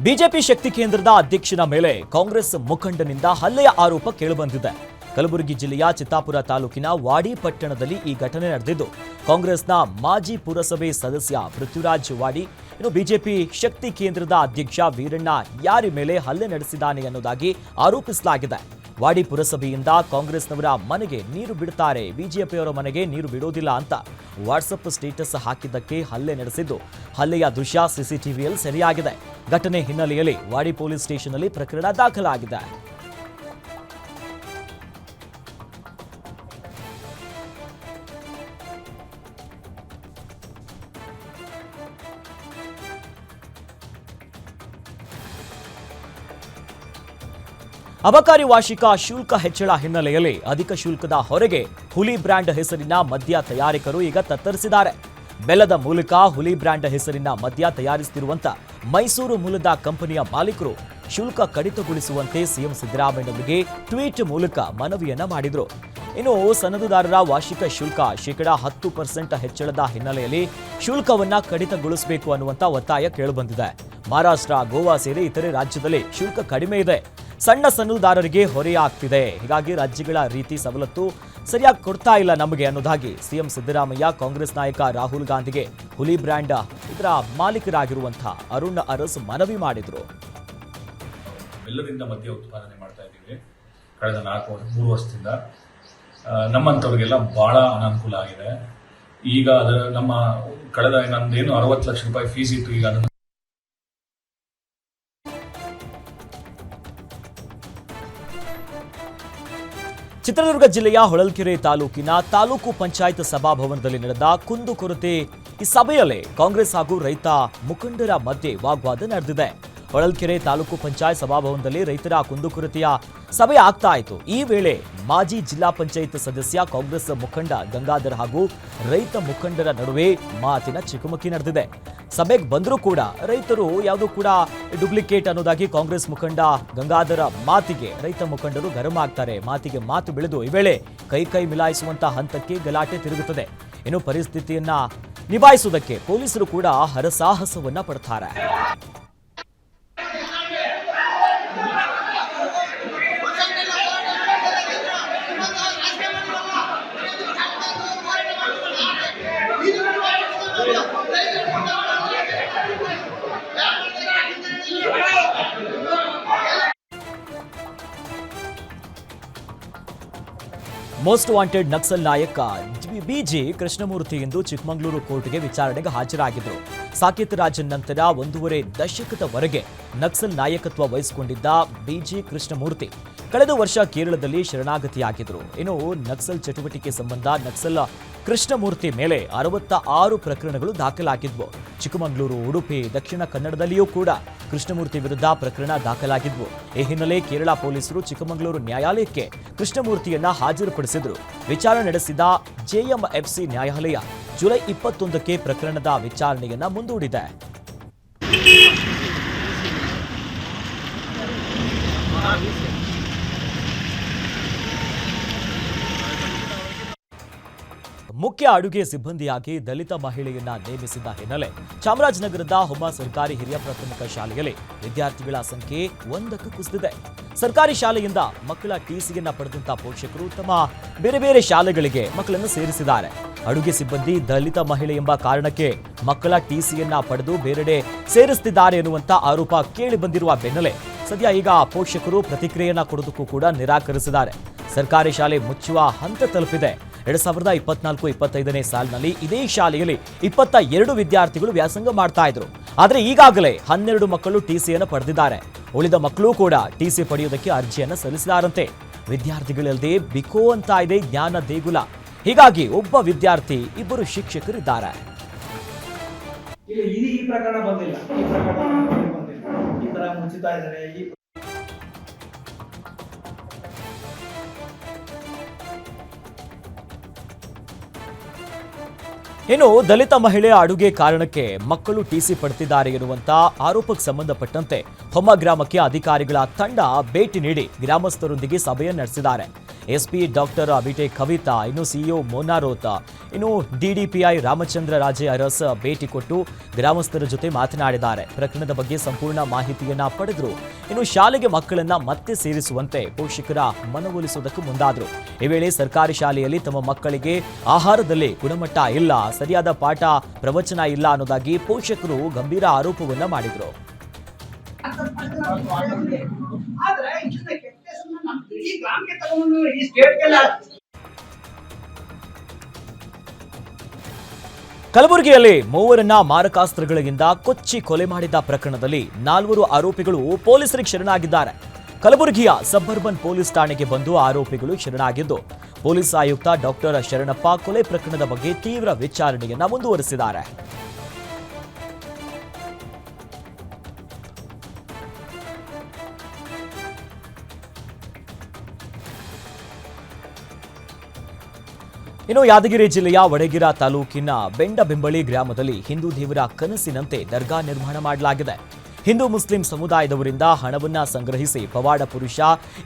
ಬಿಜೆಪಿ ಶಕ್ತಿ ಕೇಂದ್ರದ ಅಧ್ಯಕ್ಷನ ಮೇಲೆ ಕಾಂಗ್ರೆಸ್ ಮುಖಂಡನಿಂದ ಹಲ್ಲೆಯ ಆರೋಪ ಕೇಳಿಬಂದಿದೆ. ಕಲಬುರಗಿ ಜಿಲ್ಲೆಯ ಚಿತ್ತಾಪುರ ತಾಲೂಕಿನ ವಾಡಿ ಪಟ್ಟಣದಲ್ಲಿ ಈ ಘಟನೆ ನಡೆದಿದ್ದು, ಕಾಂಗ್ರೆಸ್ನ ಮಾಜಿ ಪುರಸಭೆ ಸದಸ್ಯ ಪೃಥ್ವಿರಾಜ್ ವಾಡಿ ಇನ್ನು ಬಿಜೆಪಿ ಶಕ್ತಿ ಕೇಂದ್ರದ ಅಧ್ಯಕ್ಷ ವೀರಣ್ಣ ಯಾರಿ ಮೇಲೆ ಹಲ್ಲೆ ನಡೆಸಿದ್ದಾನೆ ಅನ್ನೋದಾಗಿ ಆರೋಪಿಸಲಾಗಿದೆ. ವಾಡಿ ಪುರಸಭೆಯಿಂದ ಕಾಂಗ್ರೆಸ್ನವರ ಮನೆಗೆ ನೀರು ಬಿಡುತ್ತಾರೆ, ಬಿಜೆಪಿಯವರ ಮನೆಗೆ ನೀರು ಬಿಡೋದಿಲ್ಲ ಅಂತ ವಾಟ್ಸಪ್ ಸ್ಟೇಟಸ್ ಹಾಕಿದ್ದಕ್ಕೆ ಹಲ್ಲೆ ನಡೆಸಿದ್ದು, ಹಲ್ಲೆಯ ದೃಶ್ಯ ಸಿಸಿಟಿವಿಯಲ್ಲಿ ಸೆರೆಯಾಗಿದೆ. ಘಟನೆ ಹಿನ್ನೆಲೆಯಲ್ಲಿ ವಾಡಿ ಪೊಲೀಸ್ ಸ್ಟೇಷನ್ನಲ್ಲಿ ಪ್ರಕರಣ ದಾಖಲಾಗಿದೆ. ಅಬಕಾರಿ ವಾರ್ಷಿಕ ಶುಲ್ಕ ಹೆಚ್ಚಳ ಹಿನ್ನೆಲೆಯಲ್ಲಿ ಅಧಿಕ ಶುಲ್ಕದ ಹೊರಗೆ ಹುಲಿ ಬ್ರ್ಯಾಂಡ್ ಹೆಸರಿನ ಮದ್ಯ ತಯಾರಕರು ಈಗ ತತ್ತರಿಸಿದ್ದಾರೆ. ಬೆಲ್ಲದ ಮೂಲಕ ಹುಲಿ ಬ್ರ್ಯಾಂಡ್ ಹೆಸರಿನ ಮದ್ಯ ತಯಾರಿಸುತ್ತಿರುವಂತ ಮೈಸೂರು ಮೂಲದ ಕಂಪನಿಯ ಮಾಲೀಕರು ಶುಲ್ಕ ಕಡಿತಗೊಳಿಸುವಂತೆ ಸಿಎಂ ಸಿದ್ದರಾಮಯ್ಯನವರಿಗೆ ಟ್ವೀಟ್ ಮೂಲಕ ಮನವಿಯನ್ನ ಮಾಡಿದ್ರು. ಇನ್ನು ಸನದುದಾರರ ವಾರ್ಷಿಕ ಶುಲ್ಕ -10% ಹೆಚ್ಚಳದ ಹಿನ್ನೆಲೆಯಲ್ಲಿ ಶುಲ್ಕವನ್ನ ಕಡಿತಗೊಳಿಸಬೇಕು ಅನ್ನುವಂತ ಒತ್ತಾಯ ಕೇಳಿಬಂದಿದೆ. ಮಹಾರಾಷ್ಟ್ರ, ಗೋವಾ ಸೇರಿ ಇತರೆ ರಾಜ್ಯದಲ್ಲಿ ಶುಲ್ಕ ಕಡಿಮೆ ಇದೆ. ಸಣ್ಣ ಸನದುದಾರರಿಗೆ ಹೊರೆಯಾಗ್ತಿದೆ. ಹೀಗಾಗಿ ರಾಜ್ಯಗಳ ರೀತಿ ಸವಲತ್ತು ಸರಿಯಾಗಿ ಕೊಡ್ತಾ ಇಲ್ಲ ನಮಗೆ ಅನ್ನೋದಾಗಿ ಸಿಎಂ ಸಿದ್ದರಾಮಯ್ಯ ಕಾಂಗ್ರೆಸ್ ನಾಯಕ ರಾಹುಲ್ ಗಾಂಧಿಗೆ ಹುಲಿ ಬ್ರ್ಯಾಂಡ್ ಇದರ ಮಾಲೀಕರಾಗಿರುವಂತಹ ಅರುಣ್ ಅರಸ್ ಮನವಿ ಮಾಡಿದ್ರು. ಬೆಲ್ಲದಿಂದ ಮದ್ಯ ಉತ್ಪಾದನೆ ಮಾಡ್ತಾ ಇದ್ದೀವಿ ಕಳೆದ 3 ವರ್ಷದಿಂದ. ನಮ್ಮಂಥವ್ರಿಗೆಲ್ಲ ಬಹಳ ಅನಾನುಕೂಲ ಆಗಿದೆ. ಈಗ ನಮ್ಮ ಕಳೆದ ನಮ್ದೇನು 60 ಲಕ್ಷ ರೂಪಾಯಿ ಫೀಸ್ ಇತ್ತು, ಈಗ ಅದನ್ನು ಚಿತ್ರದುರ್ಗ ಜಿಲ್ಲೆಯ ಹೊಳಲ್ಕೆರೆ ತಾಲೂಕಿನ ತಾಲೂಕು ಪಂಚಾಯತ್ ಸಭಾಭವನದಲ್ಲಿ ನಡೆದ ಕುಂದುಕೊರತೆ ಈ ಸಭೆಯಲ್ಲಿ ಕಾಂಗ್ರೆಸ್ ಹಾಗೂ ರೈತ ಮುಖಂಡರ ಮಧ್ಯೆ ವಾಗ್ವಾದ ನಡೆದಿದೆ. ಹೊಳಲ್ಕೆರೆ ತಾಲೂಕು ಪಂಚಾಯತ್ ಸಭಾಭವನದಲ್ಲಿ ರೈತರ ಕುಂದುಕೊರತೆಯ ಸಭೆ ಆಗ್ತಾ ಇತ್ತು. ಈ ವೇಳೆ ಮಾಜಿ ಜಿಲ್ಲಾ ಪಂಚಾಯತ್ ಸದಸ್ಯ ಕಾಂಗ್ರೆಸ್ ಮುಖಂಡ ಗಂಗಾಧರ್ ಹಾಗೂ ರೈತ ಮುಖಂಡರ ನಡುವೆ ಮಾತಿನ ಚಕಮಕಿ ನಡೆದಿದೆ. ಸಭೆಗೆ ಬಂದರೂ ಕೂಡ ರೈತರು ಯಾವುದೂ ಕೂಡ ಡುಪ್ಲಿಕೇಟ್ ಅನ್ನೋದಾಗಿ ಕಾಂಗ್ರೆಸ್ ಮುಖಂಡ ಗಂಗಾಧರ ಮಾತಿಗೆ ರೈತ ಮುಖಂಡರು ಗರಂ ಆಗ್ತಾರೆ. ಮಾತಿಗೆ ಮಾತು ಬೆಳೆದು ಈ ವೇಳೆ ಕೈ ಮಿಲಾಯಿಸುವಂತ ಹಂತಕ್ಕೆ ಗಲಾಟೆ ತಿರುಗುತ್ತದೆ. ಇನ್ನು ಪರಿಸ್ಥಿತಿಯನ್ನ ನಿಭಾಯಿಸುವುದಕ್ಕೆ ಪೊಲೀಸರು ಕೂಡ ಹರಸಾಹಸವನ್ನ ಪಡ್ತಾರೆ. ಮೋಸ್ಟ್ ವಾಂಟೆಡ್ ನಕ್ಸಲ್ ನಾಯಕ ಬಿಜಿ ಕೃಷ್ಣಮೂರ್ತಿ ಇಂದು ಚಿಕ್ಕಮಗಳೂರು ಕೋರ್ಟ್ಗೆ ವಿಚಾರಣೆಗೆ ಹಾಜರಾಗಿದ್ದರು. ಸಾಕೇತ್ ರಾಜನ್ ನಂತರ 1.5 ದಶಕದವರೆಗೆ ನಕ್ಸಲ್ ನಾಯಕತ್ವ ವಹಿಸಿಕೊಂಡಿದ್ದ ಬಿಜಿ ಕೃಷ್ಣಮೂರ್ತಿ ಕಳೆದ ವರ್ಷ ಕೇರಳದಲ್ಲಿ ಶರಣಾಗತಿಯಾಗಿದ್ದರು. ಇನ್ನು ನಕ್ಸಲ್ ಚಟುವಟಿಕೆ ಸಂಬಂಧ ನಕ್ಸಲ್ ಕೃಷ್ಣಮೂರ್ತಿ ಮೇಲೆ 66 ಪ್ರಕರಣಗಳು ದಾಖಲಾಗಿದ್ವು. ಚಿಕ್ಕಮಗಳೂರು, ಉಡುಪಿ, ದಕ್ಷಿಣ ಕನ್ನಡದಲ್ಲಿಯೂ ಕೂಡ ಕೃಷ್ಣಮೂರ್ತಿ ವಿರುದ್ಧ ಪ್ರಕರಣ ದಾಖಲಾಗಿದ್ವು. ಈ ಹಿನ್ನೆಲೆ ಕೇರಳ ಪೊಲೀಸರು ಚಿಕ್ಕಮಗಳೂರು ನ್ಯಾಯಾಲಯಕ್ಕೆ ಕೃಷ್ಣಮೂರ್ತಿಯನ್ನ ಹಾಜರುಪಡಿಸಿದ್ರು. ವಿಚಾರಣೆ ನಡೆಸಿದ ಜೆಎಂಎಫ್ಸಿ ನ್ಯಾಯಾಲಯ ಜುಲೈ 21ಕ್ಕೆ ಪ್ರಕರಣದ ವಿಚಾರಣೆಯನ್ನ ಮುಂದೂಡಿದೆ. ಮುಖ್ಯ ಅಡುಗೆ ಸಿಬ್ಬಂದಿಯಾಗಿ ದಲಿತ ಮಹಿಳೆಯನ್ನ ನೇಮಿಸಿದ ಹಿನ್ನೆಲೆ ಚಾಮರಾಜನಗರದ ಹೊಮ್ಮ ಸರ್ಕಾರಿ ಹಿರಿಯ ಪ್ರಾಥಮಿಕ ಶಾಲೆಯಲ್ಲಿ ವಿದ್ಯಾರ್ಥಿಗಳ ಸಂಖ್ಯೆ 1ಕ್ಕೆ ಕುಸಿದಿದೆ. ಸರ್ಕಾರಿ ಶಾಲೆಯಿಂದ ಮಕ್ಕಳ ಟಿಸಿಯನ್ನ ಪಡೆದಂತ ಪೋಷಕರು ತಮ್ಮ ಬೇರೆ ಬೇರೆ ಶಾಲೆಗಳಿಗೆ ಮಕ್ಕಳನ್ನು ಸೇರಿಸಿದ್ದಾರೆ. ಅಡುಗೆ ಸಿಬ್ಬಂದಿ ದಲಿತ ಮಹಿಳೆ ಎಂಬ ಕಾರಣಕ್ಕೆ ಮಕ್ಕಳ ಟಿಸಿಯನ್ನ ಪಡೆದು ಬೇರೆಡೆ ಸೇರಿಸುತ್ತಿದ್ದಾರೆ ಎನ್ನುವಂತ ಆರೋಪ ಕೇಳಿ ಬಂದಿರುವ ಬೆನ್ನಲ್ಲೇ ಸದ್ಯ ಈಗ ಪೋಷಕರು ಪ್ರತಿಕ್ರಿಯೆಯನ್ನ ಕೊಡೋದಕ್ಕೂ ಕೂಡ ನಿರಾಕರಿಸಿದ್ದಾರೆ. ಸರ್ಕಾರಿ ಶಾಲೆ ಮುಚ್ಚುವ ಹಂತ ತಲುಪಿದೆ. 2024-25ನೇ ಸಾಲಿನಲ್ಲಿ ಇದೇ ಶಾಲೆಯಲ್ಲಿ 22 ವಿದ್ಯಾರ್ಥಿಗಳು ವ್ಯಾಸಂಗ ಮಾಡ್ತಾ ಇದ್ರು. ಆದರೆ ಈಗಾಗಲೇ 12 ಮಕ್ಕಳು ಟಿಸಿಯನ್ನು ಪಡೆದಿದ್ದಾರೆ. ಉಳಿದ ಮಕ್ಕಳು ಕೂಡ ಟಿಸಿ ಪಡೆಯುವುದಕ್ಕೆ ಅರ್ಜಿಯನ್ನು ಸಲ್ಲಿಸಿದಾರಂತೆ. ವಿದ್ಯಾರ್ಥಿಗಳಲ್ಲದೆ ಬಿಕೋ ಅಂತ ಇದೆ ಜ್ಞಾನ ದೇಗುಲ. ಹೀಗಾಗಿ ಒಬ್ಬ ವಿದ್ಯಾರ್ಥಿ, 2 ಶಿಕ್ಷಕರಿದ್ದಾರೆ. ಈ ಪ್ರಕರಣ ಬಂದಿಲ್ಲ, ಈ ತರ ಮುಚ್ಚುತ್ತಾ ಇದ್ದಾರೆ. ಇನ್ನು ದಲಿತ ಮಹಿಳೆ ಅಡುಗೆ ಕಾರಣಕ್ಕೆ ಮಕ್ಕಳು ಟಿಸಿ ಪಡೆದಿದ್ದಾರೆ ಎನ್ನುವಂತ ಆರೋಪಕ್ಕೆ ಸಂಬಂಧಪಟ್ಟಂತೆ ಹೊಮ್ಮ ಗ್ರಾಮಕ್ಕೆ ಅಧಿಕಾರಿಗಳ ತಂಡ ಭೇಟಿ ನೀಡಿ ಗ್ರಾಮಸ್ಥರೊಂದಿಗೆ ಸಭೆಯನ್ನು ನಡೆಸಿದ್ದಾರೆ. ಎಸ್ಪಿ ಡಾಕ್ಟರ್ ಬಿಟೆ ಕವಿತಾ, ಇನ್ನು ಸಿಇಒ ಮೋನಾರೋತ್, ಇನ್ನು ಡಿಡಿಪಿಐ ರಾಮಚಂದ್ರ ರಾಜೆ ಅರಸ್ ಭೇಟಿ ಕೊಟ್ಟು ಗ್ರಾಮಸ್ಥರ ಜೊತೆ ಮಾತನಾಡಿದ್ದಾರೆ. ಪ್ರಕರಣದ ಬಗ್ಗೆ ಸಂಪೂರ್ಣ ಮಾಹಿತಿಯನ್ನ ಪಡೆದರು. ಇನ್ನು ಶಾಲೆಗೆ ಮಕ್ಕಳನ್ನ ಮತ್ತೆ ಸೇರಿಸುವಂತೆ ಪೋಷಕರ ಮನವೊಲಿಸುವುದಕ್ಕೆ ಮುಂದಾದರು. ಈ ವೇಳೆ ಸರ್ಕಾರಿ ಶಾಲೆಯಲ್ಲಿ ತಮ್ಮ ಮಕ್ಕಳಿಗೆ ಆಹಾರದಲ್ಲಿ ಗುಣಮಟ್ಟ ಇಲ್ಲ, ಸರಿಯಾದ ಪಾಠ ಪ್ರವಚನ ಇಲ್ಲ ಅನ್ನೋದಾಗಿ ಪೋಷಕರು ಗಂಭೀರ ಆರೋಪವನ್ನ ಮಾಡಿದರು. ಕಲಬುರಗಿಯಲ್ಲಿ 3 ಮಾರಕಾಸ್ತ್ರಗಳಿಂದ ಕೊಚ್ಚಿ ಕೊಲೆ ಮಾಡಿದ ಪ್ರಕರಣದಲ್ಲಿ 4 ಆರೋಪಿಗಳು ಪೊಲೀಸರಿಗೆ ಶರಣಾಗಿದ್ದಾರೆ. ಕಲಬುರಗಿಯ ಸಬರ್ಬನ್ ಪೊಲೀಸ್ ಠಾಣೆಗೆ ಬಂದು ಆರೋಪಿಗಳು ಶರಣಾಗಿದ್ದು, ಪೊಲೀಸ್ ಆಯುಕ್ತ ಡಾಕ್ಟರ್ ಶರಣಪ್ಪ ಕೊಲೆ ಪ್ರಕರಣದ ಬಗ್ಗೆ ತೀವ್ರ ವಿಚಾರಣೆಯನ್ನ ಮುಂದುವರೆಸಿದ್ದಾರೆ. ಇನ್ನು ಯಾದಗಿರಿ ಜಿಲ್ಲೆಯ ವಡಗಿರ ತಾಲೂಕಿನ ಬೆಂಡಬೆಂಬಳಿ ಗ್ರಾಮದಲ್ಲಿ ಹಿಂದೂ ದೇವರ ಕನಸಿನಂತೆ ದರ್ಗಾ ನಿರ್ಮಾಣ ಮಾಡಲಾಗಿದೆ. ಹಿಂದೂ ಮುಸ್ಲಿಂ ಸಮುದಾಯದವರಿಂದ ಹಣವನ್ನ ಸಂಗ್ರಹಿಸಿ ಪವಾಡ ಪುರುಷ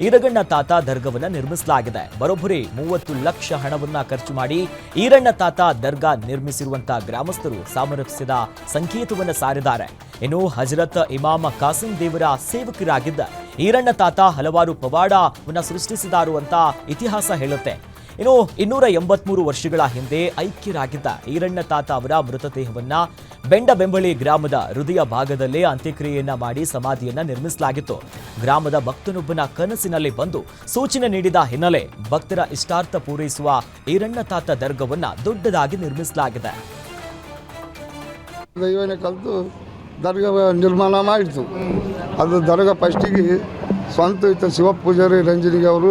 ಈರಗಣ್ಣ ತಾತ ದರ್ಗಾವನ್ನ ನಿರ್ಮಿಸಲಾಗಿದೆ. ಬರೋಬ್ಬರಿ 30 ಲಕ್ಷ ಹಣವನ್ನ ಖರ್ಚು ಮಾಡಿ ಈರಣ್ಣ ತಾತ ದರ್ಗಾ ನಿರ್ಮಿಸಿರುವಂತಹ ಗ್ರಾಮಸ್ಥರು ಸಾಮರಸ್ಯದ ಸಂಕೇತವನ್ನ ಸಾರಿದ್ದಾರೆ. ಇನ್ನು ಹಜರತ್ ಇಮಾಮ ಕಾಸಿಂ ದೇವರ ಸೇವಕರಾಗಿದ್ದ ಈರಣ್ಣ ತಾತ ಹಲವಾರು ಪವಾಡವನ್ನ ಸೃಷ್ಟಿಸಿದಾರು ಅಂತ ಇತಿಹಾಸ ಹೇಳುತ್ತೆ. ಇನ್ನು 283 ವರ್ಷಗಳ ಹಿಂದೆ ಐಕ್ಯರಾಗಿದ್ದ ಈರಣ್ಣ ತಾತ ಅವರ ಮೃತದೇಹವನ್ನ ಬೆಂಡಬೆಂಬಳಿ ಗ್ರಾಮದ ಹೃದಯ ಭಾಗದಲ್ಲೇ ಅಂತ್ಯಕ್ರಿಯೆಯನ್ನ ಮಾಡಿ ಸಮಾಧಿಯನ್ನ ನಿರ್ಮಿಸಲಾಗಿತ್ತು. ಗ್ರಾಮದ ಭಕ್ತನೊಬ್ಬನ ಕನಸಿನಲ್ಲಿ ಬಂದು ಸೂಚನೆ ನೀಡಿದ ಹಿನ್ನೆಲೆ ಭಕ್ತರ ಇಷ್ಟಾರ್ಥ ಪೂರೈಸುವ ಈರಣ್ಣ ತಾತ ದರ್ಗವನ್ನ ದೊಡ್ಡದಾಗಿ ನಿರ್ಮಿಸಲಾಗಿದೆ. ದೈವನೇ ಕಲಿತು ದರ್ಗಾ ನಿರ್ಮಾಣ ಮಾಡಿತು. ಅದು ದರ್ಗಾ ಫಸ್ಟಿಗೆ ಸ್ವಂತ ಇತ್ತು ಶಿವ ಪೂಜಾರಿ ರಂಜನಿಗೆ ಅವರು.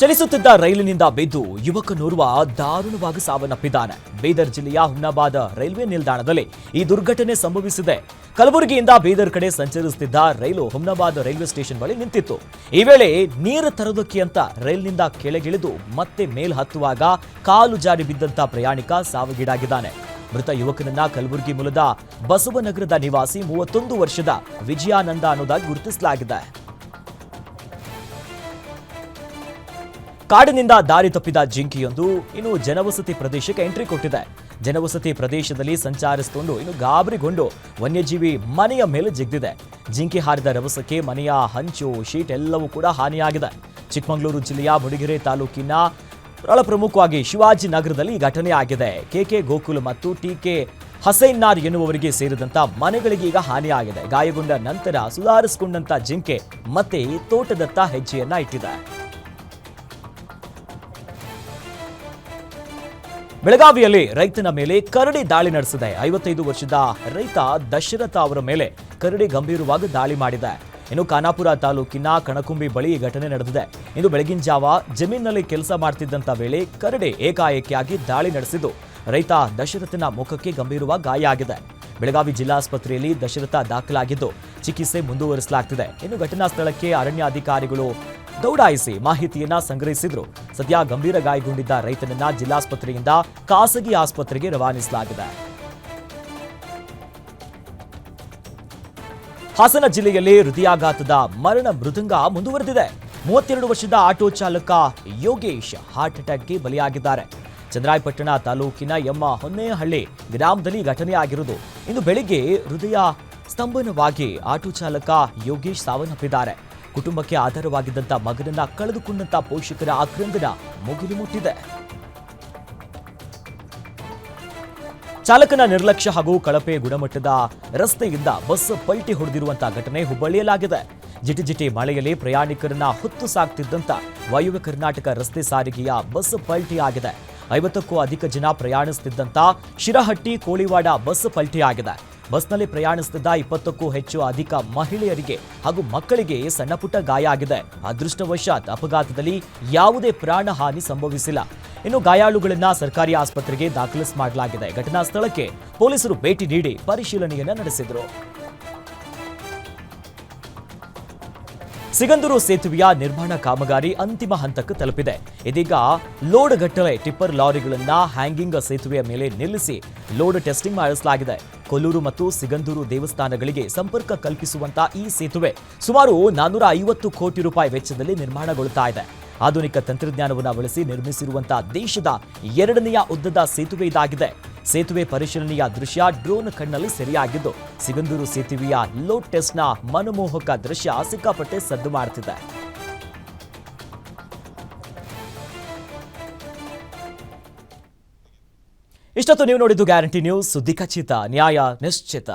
ಚಲಿಸುತ್ತಿದ್ದ ರೈಲಿನಿಂದ ಬಿದ್ದು ಯುವಕನೋರ್ವ ದಾರುಣವಾಗಿ ಸಾವನ್ನಪ್ಪಿದ್ದಾನೆ. ಬೀದರ್ ಜಿಲ್ಲೆಯ ಹುಮ್ನಾಬಾದ್ ರೈಲ್ವೆ ನಿಲ್ದಾಣದಲ್ಲಿ ಈ ದುರ್ಘಟನೆ ಸಂಭವಿಸಿದೆ. ಕಲಬುರಗಿಯಿಂದ ಬೀದರ್ ಕಡೆ ಸಂಚರಿಸುತ್ತಿದ್ದ ರೈಲು ಹುಮ್ನಾಬಾದ್ ರೈಲ್ವೆ ಸ್ಟೇಷನ್ ಬಳಿ ನಿಂತಿತ್ತು. ಈ ವೇಳೆ ನೀರು ತರೋದಕ್ಕೆ ಅಂತ ರೈಲಿನಿಂದ ಕೆಳಗಿಳಿದು ಮತ್ತೆ ಮೇಲ್ ಹತ್ತುವಾಗ ಕಾಲು ಜಾರಿ ಬಿದ್ದಂತ ಪ್ರಯಾಣಿಕ ಸಾವಿಗೀಡಾಗಿದ್ದಾನೆ. ಮೃತ ಯುವಕನನ್ನ ಕಲಬುರಗಿ ಮೂಲದ ಬಸವನಗರದ ನಿವಾಸಿ 31 ವರ್ಷದ ವಿಜಯಾನಂದ ಅನ್ನೋದಾಗಿ ಗುರುತಿಸಲಾಗಿದೆ. ಕಾಡಿನಿಂದ ದಾರಿ ತಪ್ಪಿದ ಜಿಂಕೆಯೊಂದು ಇನ್ನು ಜನವಸತಿ ಪ್ರದೇಶಕ್ಕೆ ಎಂಟ್ರಿ ಕೊಟ್ಟಿದೆ. ಜನವಸತಿ ಪ್ರದೇಶದಲ್ಲಿ ಸಂಚರಿಸಿಕೊಂಡು ಇನ್ನು ಗಾಬರಿಗೊಂಡು ವನ್ಯಜೀವಿ ಮನೆಯ ಮೇಲೆ ಜಿಗಿದಿದೆ. ಜಿಂಕೆ ಹಾರಿದ ರಭಸಕ್ಕೆ ಮನೆಯ ಹಂಚು ಶೀಟ್ ಎಲ್ಲವೂ ಕೂಡ ಹಾನಿಯಾಗಿದೆ. ಚಿಕ್ಕಮಗಳೂರು ಜಿಲ್ಲೆಯ ಮೂಡಿಗೆರೆ ತಾಲೂಕಿನ ಬಹಳ ಪ್ರಮುಖವಾಗಿ ಶಿವಾಜಿ ನಗರದಲ್ಲಿ ಈ ಘಟನೆ ಆಗಿದೆ. ಕೆಕೆ ಗೋಕುಲ್ ಮತ್ತು ಟಿಕೆ ಹಸೈನ್ನಾರ್ ಎನ್ನುವವರಿಗೆ ಸೇರಿದಂತ ಮನೆಗಳಿಗೆ ಈಗ ಹಾನಿಯಾಗಿದೆ. ಗಾಯಗೊಂಡ ನಂತರ ಸುಧಾರಿಸಿಕೊಂಡಂತ ಜಿಂಕೆ ಮತ್ತೆ ತೋಟದತ್ತ ಹೆಜ್ಜೆಯನ್ನ ಇಟ್ಟಿದೆ. ಬೆಳಗಾವಿಯಲ್ಲಿ ರೈತನ ಮೇಲೆ ಕರಡಿ ದಾಳಿ ನಡೆಸಿದೆ. 55 ವರ್ಷದ ರೈತ ದಶರಥ ಅವರ ಮೇಲೆ ಕರಡಿ ಗಂಭೀರವಾಗಿ ದಾಳಿ ಮಾಡಿದೆ. ಇನ್ನು ಖಾನಾಪುರ ತಾಲೂಕಿನ ಕಣಕುಂಬಿ ಬಳಿ ಈ ಘಟನೆ ನಡೆದಿದೆ. ಇಂದು ಬೆಳಗಿನ ಜಾವ ಜಮೀನಿನಲ್ಲಿ ಕೆಲಸ ಮಾಡ್ತಿದ್ದಂತ ವೇಳೆ ಕರಡಿ ಏಕಾಏಕಿಯಾಗಿ ದಾಳಿ ನಡೆಸಿದ್ದು ರೈತ ದಶರಥನ ಮುಖಕ್ಕೆ ಗಂಭೀರವಾಗಿ ಗಾಯ ಆಗಿದೆ. ಬೆಳಗಾವಿ ಜಿಲ್ಲಾಸ್ಪತ್ರೆಯಲ್ಲಿ ದಶರಥ ದಾಖಲಾಗಿದ್ದು ಚಿಕಿತ್ಸೆ ಮುಂದುವರಿಸಲಾಗ್ತಿದೆ. ಇನ್ನು ಘಟನಾ ಸ್ಥಳಕ್ಕೆ ಅರಣ್ಯಾಧಿಕಾರಿಗಳು ದೌಡಾಯಿಸಿ ಮಾಹಿತಿಯನ್ನ ಸಂಗ್ರಹಿಸಿದ್ರು. ಸದ್ಯ ಗಂಭೀರ ಗಾಯಗೊಂಡಿದ್ದ ರೈತನನ್ನ ಜಿಲ್ಲಾಸ್ಪತ್ರೆಯಿಂದ ಖಾಸಗಿ ಆಸ್ಪತ್ರೆಗೆ ರವಾನಿಸಲಾಗಿದೆ. ಹಾಸನ ಜಿಲ್ಲೆಯಲ್ಲಿ ಹೃದಯಾಘಾತದ ಮರಣ ಮೃದಂಗ ಮುಂದುವರೆದಿದೆ. 32 ವರ್ಷದ ಆಟೋ ಚಾಲಕ ಯೋಗೇಶ್ ಹಾರ್ಟ್ ಅಟ್ಯಾಕ್ಗೆ ಬಲಿಯಾಗಿದ್ದಾರೆ. ಚಂದ್ರಾಯಪಟ್ಟಣ ತಾಲೂಕಿನ ಹೊನ್ನೇಹಳ್ಳಿ ಗ್ರಾಮದಲ್ಲಿ ಘಟನೆ ಆಗಿರುವುದು. ಇಂದು ಬೆಳಿಗ್ಗೆ ಹೃದಯ ಸ್ತಂಭನವಾಗಿ ಆಟೋ ಚಾಲಕ ಯೋಗೇಶ್ ಸಾವನ್ನಪ್ಪಿದ್ದಾರೆ. ಕುಟುಂಬಕ್ಕೆ ಆಧಾರವಾಗಿದ್ದಂಥ ಮಗನನ್ನ ಕಳೆದುಕೊಂಡಂತ ಪೋಷಕರ ಆಕ್ರಂದನ ಮುಗಿಲು ಮುಟ್ಟಿದೆ. ಚಾಲಕನ ನಿರ್ಲಕ್ಷ್ಯ ಹಾಗೂ ಕಳಪೆ ಗುಣಮಟ್ಟದ ರಸ್ತೆಯಿಂದ ಬಸ್ ಪಲ್ಟಿ ಹೊಡೆದಿರುವಂತಹ ಘಟನೆ ಹುಬ್ಬಳ್ಳಿಯಲ್ಲಾಗಿದೆ. ಜಿಟಿಜಿಟಿ ಮಳೆಯಲ್ಲಿ ಪ್ರಯಾಣಿಕರನ್ನ ಹೊತ್ತು ಸಾಗ್ತಿದ್ದಂತ ವಾಯುವ್ಯ ಕರ್ನಾಟಕ ರಸ್ತೆ ಸಾರಿಗೆಯ ಬಸ್ ಪಲ್ಟಿ ಆಗಿದೆ. 50ಕ್ಕೂ ಅಧಿಕ ಜನ ಪ್ರಯಾಣಿಸುತ್ತಿದ್ದಂತ ಶಿರಹಟ್ಟಿ ಕೋಳಿವಾಡ ಬಸ್ ಪಲ್ಟಿ ಆಗಿದೆ. ಬಸ್ನಲ್ಲಿ ಪ್ರಯಾಣಿಸುತ್ತಿದ್ದ 20ಕ್ಕೂ ಹೆಚ್ಚು ಅಧಿಕ ಮಹಿಳೆಯರಿಗೆ ಹಾಗೂ ಮಕ್ಕಳಿಗೆ ಸಣ್ಣಪುಟ್ಟ ಗಾಯ ಆಗಿದೆ. ಅದೃಷ್ಟವಶಾತ್ ಅಪಘಾತದಲ್ಲಿ ಯಾವುದೇ ಪ್ರಾಣ ಹಾನಿ ಸಂಭವಿಸಿಲ್ಲ. ಇನ್ನು ಗಾಯಾಳುಗಳನ್ನ ಸರ್ಕಾರಿ ಆಸ್ಪತ್ರೆಗೆ ದಾಖಲಿಸಲಾಗಿದೆ. ಘಟನಾ ಸ್ಥಳಕ್ಕೆ ಪೊಲೀಸರು ಭೇಟಿ ನೀಡಿ ಪರಿಶೀಲನೆಯನ್ನ ನಡೆಸಿದರು. ಸಿಗಂದೂರು ಸೇತುವೆಯ ನಿರ್ಮಾಣ ಕಾಮಗಾರಿ ಅಂತಿಮ ಹಂತಕ್ಕೆ ತಲುಪಿದೆ. ಇದೀಗ ಲೋಡ್ ಗಟ್ಟಲೆ ಟಿಪ್ಪರ್ ಲಾರಿಗಳನ್ನ ಹ್ಯಾಂಗಿಂಗ್ ಸೇತುವೆಯ ಮೇಲೆ ನಿಲ್ಲಿಸಿ ಲೋಡ್ ಟೆಸ್ಟಿಂಗ್ ಮಾಡಿಸಲಾಗಿದೆ. ಕೊಲ್ಲೂರು ಮತ್ತು ಸಿಗಂದೂರು ದೇವಸ್ಥಾನಗಳಿಗೆ ಸಂಪರ್ಕ ಕಲ್ಪಿಸುವಂತ ಈ ಸೇತುವೆ ಸುಮಾರು 450 ಕೋಟಿ ರೂಪಾಯಿ ವೆಚ್ಚದಲ್ಲಿ ನಿರ್ಮಾಣಗೊಳ್ಳುತ್ತಾ ಇದೆ. ಆಧುನಿಕ ತಂತ್ರಜ್ಞಾನವನ್ನು ಬಳಸಿ ನಿರ್ಮಿಸಿರುವಂತಹ ದೇಶದ 2ನೇ ಉದ್ದದ ಸೇತುವೆ ಇದಾಗಿದೆ. ಸೇತುವೆ ಪರಿಶೀಲನೆಯ ದೃಶ್ಯ ಡ್ರೋನ್ ಕಣ್ಣಲ್ಲಿ ಸೆರೆಯಾಗಿದ್ದು ಸಿಗಂದೂರು ಸೇತುವೆಯ ಲೋಡ್ ಟೆಸ್ಟ್ನ ಮನಮೋಹಕ ದೃಶ್ಯ ಸಿಕ್ಕಾಪಟ್ಟೆ ಸದ್ದು ಮಾಡುತ್ತಿದೆ. ಇಷ್ಟೊತ್ತು ನೀವು ನೋಡಿದ್ದು ಗ್ಯಾರಂಟಿ ನ್ಯೂಸ್. ಸುದ್ದಿ ಖಚಿತ, ನ್ಯಾಯ ನಿಶ್ಚಿತ.